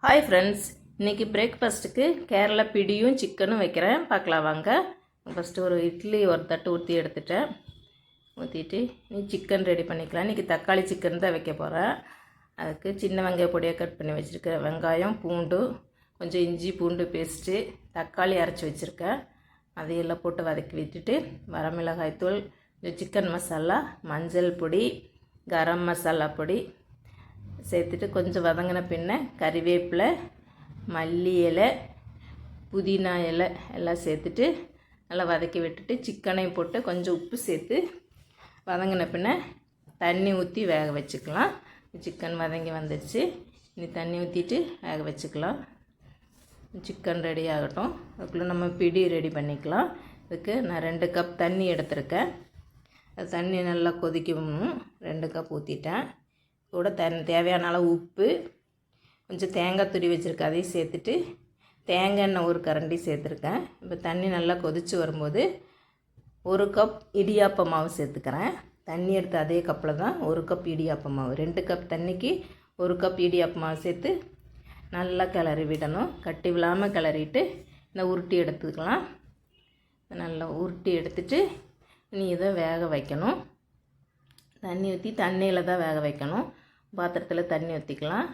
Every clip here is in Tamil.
ஹாய் ஃப்ரெண்ட்ஸ், இன்றைக்கி பிரேக்ஃபாஸ்ட்டுக்கு கேரளா பிடியும் சிக்கனும் வைக்கிறேன். பார்க்கலாம் வாங்க. ஃபஸ்ட்டு ஒரு இட்லி ஒரு தட்டு ஊற்றி எடுத்துட்டேன். ஊற்றிட்டு நீ சிக்கன் ரெடி பண்ணிக்கலாம். இன்றைக்கி தக்காளி சிக்கன் தான் வைக்க போகிறேன். அதுக்கு சின்ன வெங்காய பொடியாக கட் பண்ணி வச்சுருக்கேன். வெங்காயம், பூண்டு, கொஞ்சம் இஞ்சி பூண்டு பேஸ்ட்டு, தக்காளி அரைச்சி வச்சுருக்கேன். அதையெல்லாம் போட்டு வதக்கி விட்டுட்டு வரமிளகாய் தூள், சிக்கன் மசாலா, மஞ்சள் பொடி, கரம் மசாலா பொடி சேர்த்துட்டு கொஞ்சம் வதங்கின பின்ன கறிவேப்பிலை, மல்லி இலை, புதினா இலை எல்லாம் சேர்த்துட்டு நல்லா வதக்கி விட்டுட்டு சிக்கனையும் போட்டு கொஞ்சம் உப்பு சேர்த்து வதங்கின பின்ன தண்ணி ஊற்றி வேக வச்சுக்கலாம். சிக்கன் வதங்கி வந்துடுச்சு. இனி தண்ணி ஊற்றிட்டு வேக வச்சுக்கலாம். சிக்கன் ரெடி ஆகட்டும். அதுக்குள்ளே நம்ம பிடி ரெடி பண்ணிக்கலாம். இதுக்கு நான் 2 கப் தண்ணி எடுத்திருக்கேன். தண்ணி நல்லா கொதிக்கணும். 2 கப் ஊற்றிட்டேன். கூட தேவையான அளவு உப்பு, கொஞ்சம் தேங்காய் துரி வச்சுருக்கேன், அதையும் சேர்த்துட்டு தேங்காய் எண்ணெய் ஒரு கரண்டி சேர்த்துருக்கேன். இப்போ தண்ணி நல்லா கொதித்து வரும்போது 1 கப் இடியாப்ப மாவு சேர்த்துக்கிறேன். தண்ணி எடுத்து அதே கப்பில் தான் 1 கப் இடியாப்ப மாவு. 2 கப் தண்ணிக்கு 1 கப் இடியாப்ப மாவு சேர்த்து நல்லா கிளறி விடணும். கட்டி விழாமல் கிளறிட்டு இந்த உருட்டி எடுத்துக்கலாம். நல்லா உருட்டி எடுத்துட்டு நீ இதை வேக வைக்கணும். தண்ணி ஊற்றி தண்ணியில் தான் வேக வைக்கணும். பாத்திரத்தில் தண்ணி ஊற்றிக்கலாம்.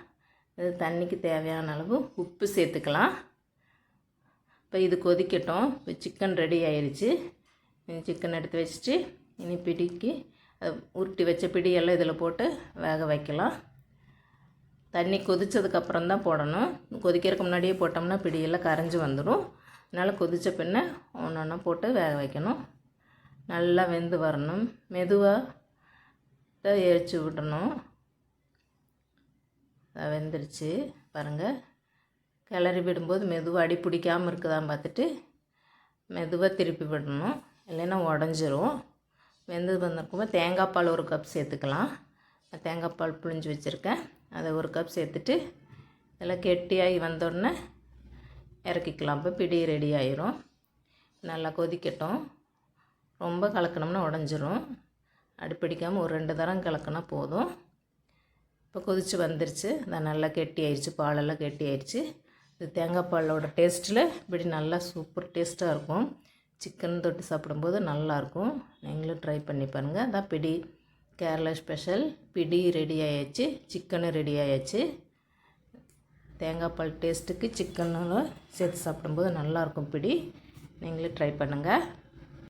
இது தண்ணிக்கு தேவையான அளவு உப்பு சேர்த்துக்கலாம். இப்போ இது கொதிக்கட்டும். இப்போ சிக்கன் ரெடி ஆயிடுச்சு. சிக்கன் எடுத்து வச்சுட்டு இனி பிடிக்கு உருட்டி வச்ச பிடியெல்லாம் இதில் போட்டு வேக வைக்கலாம். தண்ணி கொதித்ததுக்கப்புறம் தான் போடணும். கொதிக்கிறதுக்கு முன்னாடியே போட்டோம்னா பிடியெல்லாம் கரைஞ்சி வந்துடும். அதனால் கொதித்த பின்ன ஒன்று ஒன்றா போட்டு வேக வைக்கணும். நல்லா வெந்து வரணும். மெதுவாக எரிச்சு விடணும். வெந்துருச்சு பாருங்கள். கிளறி விடும்போது மெதுவாக அடி பிடிக்காமல் இருக்குதான்னு பார்த்துட்டு மெதுவாக திருப்பி விடணும், இல்லைன்னா உடஞ்சிரும். வெந்து வந்திருக்கும்போது தேங்காய் பால் 1 கப் சேர்த்துக்கலாம். தேங்காய் பால் புழிஞ்சு வச்சுருக்கேன். அதை 1 கப் சேர்த்துட்டு எல்லாம் கெட்டியாகி வந்தோடனே இறக்கிக்கலாம். இப்போ பிடி ரெடி ஆயிரும். நல்லா கொதிக்கட்டும். ரொம்ப கலக்கணும்னா உடஞ்சிரும். அடிப்பிடிக்காமல் ஒரு 2 தரம் கலக்கினா போதும். இப்போ கொதித்து வந்துருச்சு. அது நல்லா கெட்டி ஆயிடுச்சு. பாலெல்லாம் கெட்டி ஆயிடுச்சு. இது தேங்காய் பாலோட டேஸ்ட்டில் இப்படி நல்லா சூப்பர் டேஸ்ட்டாக இருக்கும். சிக்கன் தொட்டு சாப்பிடும்போது நல்லாயிருக்கும். நீங்களும் ட்ரை பண்ணி பாருங்கள். அதான் பிடி கேரளா ஸ்பெஷல். பிடி ரெடி ஆயாச்சு, சிக்கனும் ரெடி ஆயாச்சு. தேங்காய் பால் டேஸ்ட்டுக்கு சிக்கனெல்லாம் சேர்த்து சாப்பிடும்போது நல்லாயிருக்கும் பிடி. நீங்களும் ட்ரை பண்ணுங்கள்.